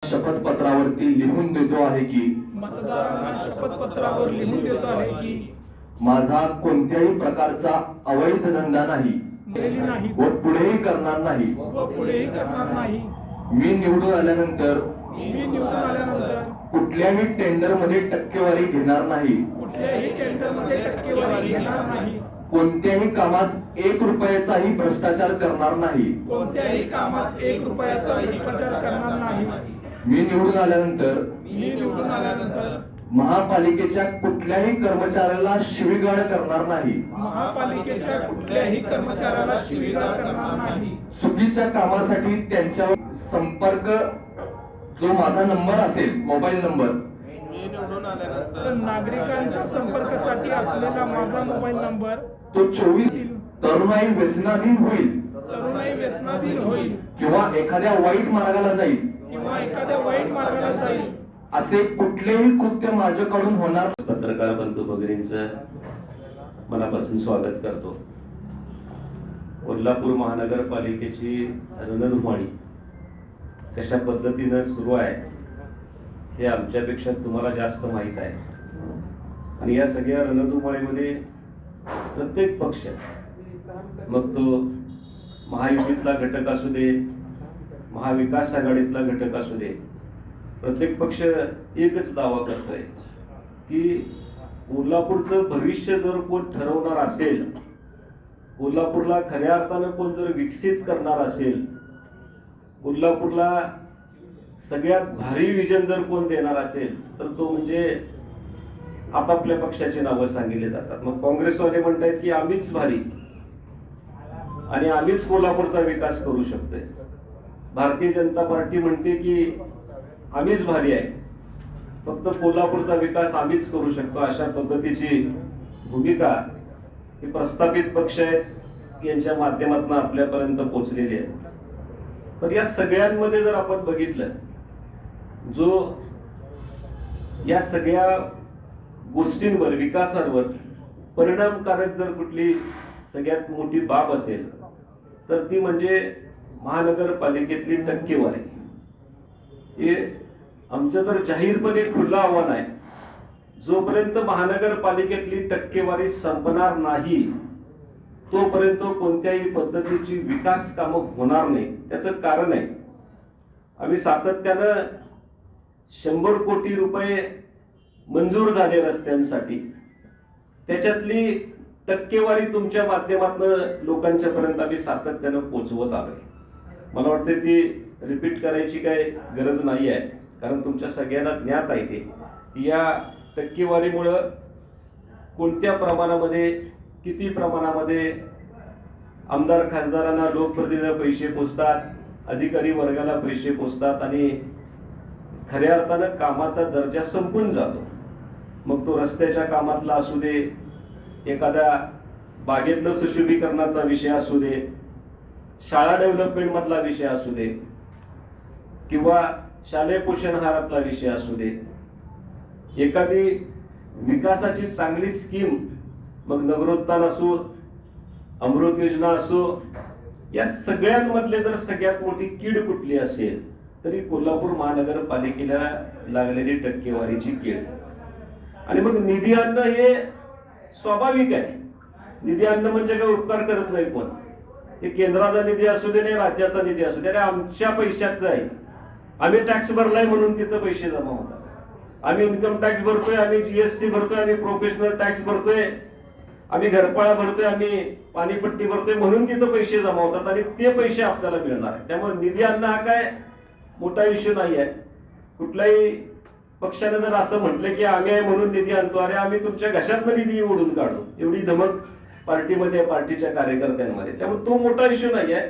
शपथपत्रावरती लिहून देतो आहे की मतदारांना शपथपत्रावर लिहून देतो आहे की माझा कोणत्याही प्रकारचा अवैध धंदा नाही नाही व पुढेही करणार नाही। व पुढेही करणार नाही। मी निवडून आल्यानंतर कुठल्याही टेंडर मध्ये टक्केवारी घेणार नाही। कुठल्याही टेंडर मध्ये टक्केवारी घेणार नाही। कोणत्याही कामात 1 रुपयाचाही भ्रष्टाचार करणार नाही। कोणत्याही कामात 1 रुपयाचाही भ्रष्टाचार करणार नाही। मी निवडून आल्यानंतर महापालिकेच्या कुठल्याही कर्मचाऱ्याला शिवीगाळ करणार नाही। महापालिकेच्या कुठल्याही कर्मचाऱ्याला शिवीगाळ करणार नाही। चुकीच्या कामासाठी त्यांच्या संपर्क जो माझा नंबर असेल मोबाईल नंबर तर नागरिकांच्या संपर्कासाठी असलेला माझा मोबाईल नंबर तो 24 तरुणाई व्यसनाधीन होईल किंवा एखाद्या वाईट मार्गाला जाईल असे कुठलेही कृत्य माझ्याकडून होणार। पत्रकार बंधू भगिनींचं मनापासून स्वागत करतो। कोल्हापूर महानगरपालिकेची रणधुमाळी कशा पद्धतीने सुरू आहे हे आमच्यापेक्षा तुम्हाला जास्त माहित आहे। आणि या सगळ्या रणधुमाळीमध्ये प्रत्येक पक्ष, मग तो महायुतीतला घटक असू दे, महाविकास आघाडीतला घटक असू दे, प्रत्येक पक्ष एकच दावा करतोय की कोल्हापूरचं भविष्य जर कोण ठरवणार असेल, कोल्हापूरला खऱ्या अर्थानं कोण जर विकसित करणार असेल, कोल्हापूरला सगळ्यात भारी विजन जर कोण देणार असेल तर तो म्हणजे आपापल्या पक्षाची नावं सांगितले जातात। मग काँग्रेसवाले म्हणतात की आम्हीच भारी आणि आम्हीच कोल्हापूरचा विकास करू शकतोय। भारतीय जनता पार्टी म्हणते की आम्हीच भारी आहे, फक्त कोल्हापूरचा विकास आम्हीच करू शकतो। अशा पद्धतीची भूमिका ही प्रस्थापित पक्ष आहेत यांच्या माध्यमातून आपल्यापर्यंत पोहोचलेली आहे। पण या सगळ्यांमध्ये जर आपण बघितलं, जो या सगळ्या गोष्टींवर, विकासावर परिणामकारक जर कुठली सगळ्यात मोठी बाब असेल तर ती म्हणजे महानगरपालिकेतली टक्केवारी। हे आमचं तर जाहीरपणे खुलं आव्हान आहे, जोपर्यंत महानगरपालिकेतली टक्केवारी संपणार नाही तोपर्यंत कोणत्याही पद्धतीची विकास कामं होणार नाही। त्याचं कारण आहे, आम्ही सातत्यानं 100 कोटी रुपये मंजूर झाले रस्त्यांसाठी, त्याच्यातली टक्केवारी तुमच्या माध्यमातून लोकांच्या पर्यंत आम्ही सातत्यानं पोहोचवत आलोय। मला वाटतं ती रिपीट करायची काही गरज नाही आहे, कारण तुमच्या सगळ्यांना ज्ञात आहे ते या टक्केवारीमुळं कोणत्या प्रमाणामध्ये, किती प्रमाणामध्ये आमदार खासदारांना, लोकप्रतिनिधींना पैसे पोचतात, अधिकारी वर्गाला पैसे पोचतात आणि खऱ्या अर्थानं कामाचा दर्जा संपून जातो। मग तो रस्त्याच्या कामातला असू दे, एखाद्या बागेतलं सुशोभीकरणाचा विषय असू दे, शाळा डेव्हलपमेंट मधला विषय असू दे किंवा शालेय पोषण आहारातला विषय असू दे, एखादी विकासाची चांगली स्कीम, मग नगरोत्थान असो, अमृत योजना असो, या सगळ्यांमधले जर सगळ्यात मोठी कीड कुठली असेल तरी कोल्हापूर महानगरपालिकेला लागलेली टक्केवारीची कीड। आणि मग निधी आणणं हे स्वाभाविक आहे। निधी आणणं म्हणजे काय उपकार करत नाही कोण, हे केंद्राचा निधी असू दे, नाही राज्याचा निधी असू दे, आमच्या पैशाचं आहे। आम्ही टॅक्स भरलाय म्हणून तिथं पैसे जमा होतात। आम्ही इन्कम टॅक्स भरतोय, आम्ही जीएसटी भरतोय, आम्ही प्रोफेशनल टॅक्स भरतोय, आम्ही घरपाळा भरतोय, आम्ही पाणीपट्टी भरतोय, म्हणून तिथं पैसे जमा होतात आणि ते पैसे आपल्याला मिळणार आहे। त्यामुळे निधी आणणं हा काय मोठा इश्यू नाही आहे। कुठल्याही पक्षाने जर असं म्हटलं की आम्ही आहे म्हणून निधी आणतो, अरे आम्ही तुमच्या घशातनं निधी ओढून काढू, एवढी धमक पार्टीमध्ये, पार्टीच्या कार्यकर्त्यांमध्ये। त्यामुळे तो मोठा इश्यू नाही आहे।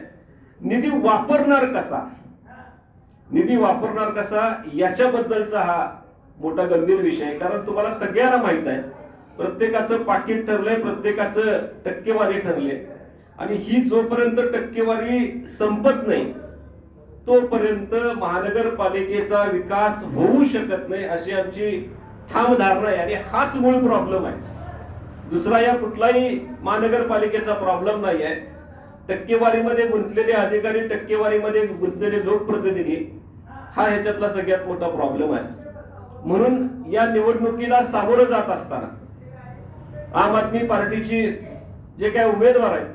निधी वापरणार कसा, निधी वापरणार कसा याच्याबद्दलचा हा मोठा गंभीर विषय आहे। कारण तुम्हाला सगळ्यांना माहित आहे, प्रत्येकाचं पाकिट ठरलंय, प्रत्येकाचं टक्केवारी ठरले, आणि ही जोपर्यंत टक्केवारी संपत नाही तोपर्यंत महानगरपालिकेचा विकास होऊ शकत नाही, अशी आमची ठाम धारणा आहे। आणि हाच मूळ प्रॉब्लेम आहे, दुसरा या कुठलाही महानगरपालिकेचा प्रॉब्लेम नाही आहे। टक्केवारीमध्ये गुंतलेले अधिकारी, टक्केवारीमध्ये गुंतलेले लोकप्रतिनिधी हा ह्याच्यातला सगळ्यात मोठा प्रॉब्लेम आहे. म्हणून या निवडणुकीला सामोरं जात असताना आम आदमी पार्टीची जे काही उमेदवार आहेत,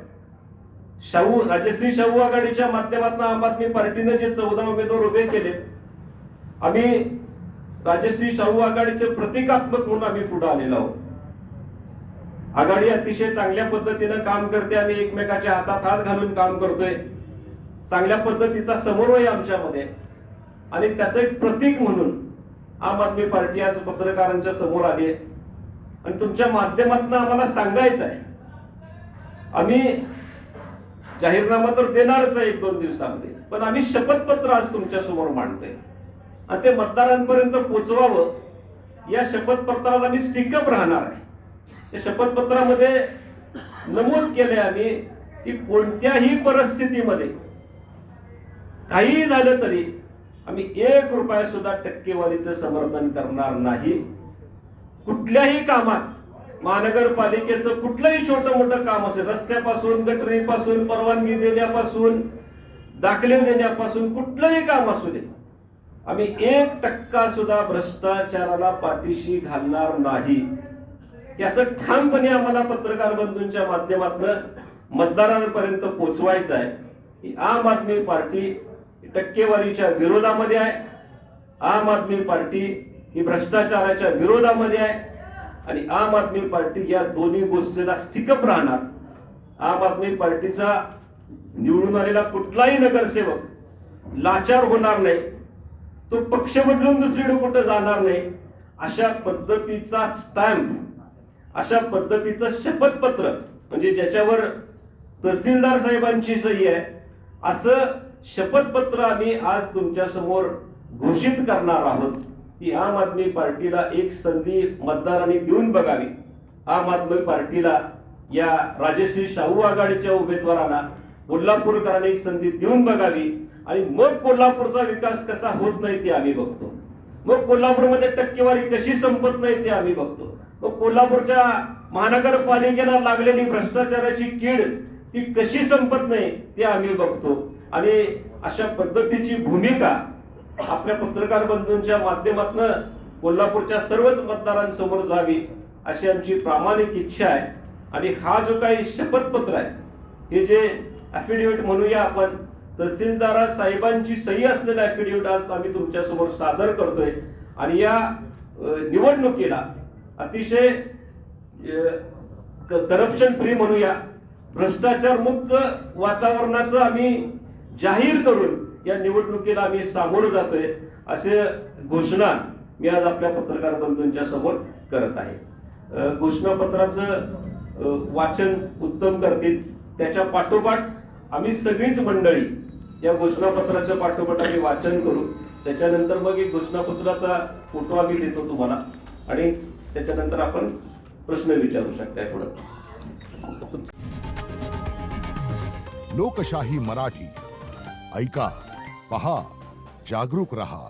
राजश्री शाहू आघाडीच्या माध्यमातून आम आदमी पार्टीने जे 14 उमेदवार उभे केले, आम्ही राजश्री शाहू आघाडीचे प्रतिकात्मक म्हणून आम्ही पुढे आलेलो आहोत. आघाडी अतिशय चांगल्या पद्धतीने काम करते. आम्ही एकमेकाच्या हातात हात घालून काम करतोय. चांगल्या पद्धतीचा समन्वय आमच्यामध्ये, आणि त्याचं एक प्रतीक म्हणून आम आदमी पार्टी आज पत्रकारांच्या समोर आली आहे. आणि तुमच्या माध्यमातून आम्हाला सांगायचं आहे, आम्ही जाहीरनामा तर देणारच आहे 1-2 दिवसामध्ये, पण आम्ही शपथपत्र आज तुमच्या समोर मांडतोय आणि ते मतदारांपर्यंत पोहोचवावं. या शपथपत्राला मी स्टिकअप राहणार आहे. या शपथपत्रामध्ये नमूद केले आम्ही की कोणत्याही परिस्थितीमध्ये काही झालं तरी आम्ही 1 रुपया सुद्धा टक्केवारीचं समर्थन करणार नाही. कुठल्याही कामात, महानगरपालिकेचं कुठलंही छोटं मोठं काम असेल, रस्त्यापासून, गटरीपासून, परवानगी देण्यापासून, दाखले देण्यापासून, कुठलंही काम असू दे, आम्ही 1% सुद्धा भ्रष्टाचाराला पाठीशी घालणार नाही. याचं ठामपणे आम्हाला पत्रकार बंधूंच्या माध्यमातून मतदारांपर्यंत पोहोचवायचं आहे की आम आदमी पार्टी टक्केवारीच्या विरोधामध्ये आहे. आम आदमी पार्टी ही भ्रष्टाचाराच्या विरोधामध्ये आहे आणि आम आदमी पार्टी या दोन्ही गोष्टीला स्टिकअप राहणार. आम आदमी पार्टीचा निवडून आलेला कुठलाही नगरसेवक लाचार होणार नाही, तो पक्ष बदलून दुसरीकडे कुठे जाणार नाही. अशा पद्धतीचा स्टॅम्प, अशा पद्धतीचं शपथपत्र, म्हणजे ज्याच्यावर तहसीलदार साहेबांची सही आहे, असं शपथपत्र आम्ही आज तुमच्या समोर घोषित करणार आहोत की आम आदमी पार्टीला एक संधी मतदारांनी देऊन बघावी. आम आदमी पार्टीला, या राजश्री शाहू आघाडीच्या उमेदवारांना, कोल्हापूरकरांनी एक संधी देऊन बघावी आणि मग कोल्हापूरचा विकास कसा होत नाही ते आम्ही बघतो. मग कोल्हापूरमध्ये टक्केवारी कशी संपत नाही ते आम्ही बघतो. मग कोल्हापूरच्या महानगरपालिकेला लागलेली भ्रष्टाचाराची कीड ती कशी संपत नाही ते आम्ही बघतो. आणि अशा पद्धतीची भूमिका आपल्या पत्रकार बंधूंच्या माध्यमातून कोल्हापूरच्या सर्वच मतदारांसमोर जावी अशी आमची प्रामाणिक इच्छा आहे. आणि हा जो काही शपथपत्र आहे, हे जे ॲफिडेव्हिट म्हणूया आपण, तहसीलदार साहेबांची सही असलेलं ॲफिडेव्हिट आज आम्ही तुमच्या समोर सादर करतोय. आणि या निवडणुकीला अतिशय करप्शन फ्री म्हणूया, भ्रष्टाचार मुक्त वातावरणाचं आम्ही जाहीर करून या निवडणुकीला आम्ही सामोरं जातोय, असे घोषणा मी आज आपल्या पत्रकार बंधूंच्या समोर करत आहे. घोषणापत्राचं वाचन उत्तम करतील, त्याच्या पाठोपाठ आम्ही सगळीच मंडळी या घोषणापत्राच्या पाठोपाठ आम्ही वाचन करू. त्याच्यानंतर मग एक घोषणापत्राचा फोटो आम्ही देतो तुम्हाला आणि त्याच्यानंतर आपण प्रश्न विचारू शकताय पुढे. लोकशाही मराठी ऐका, पहा, जागरूक रहा.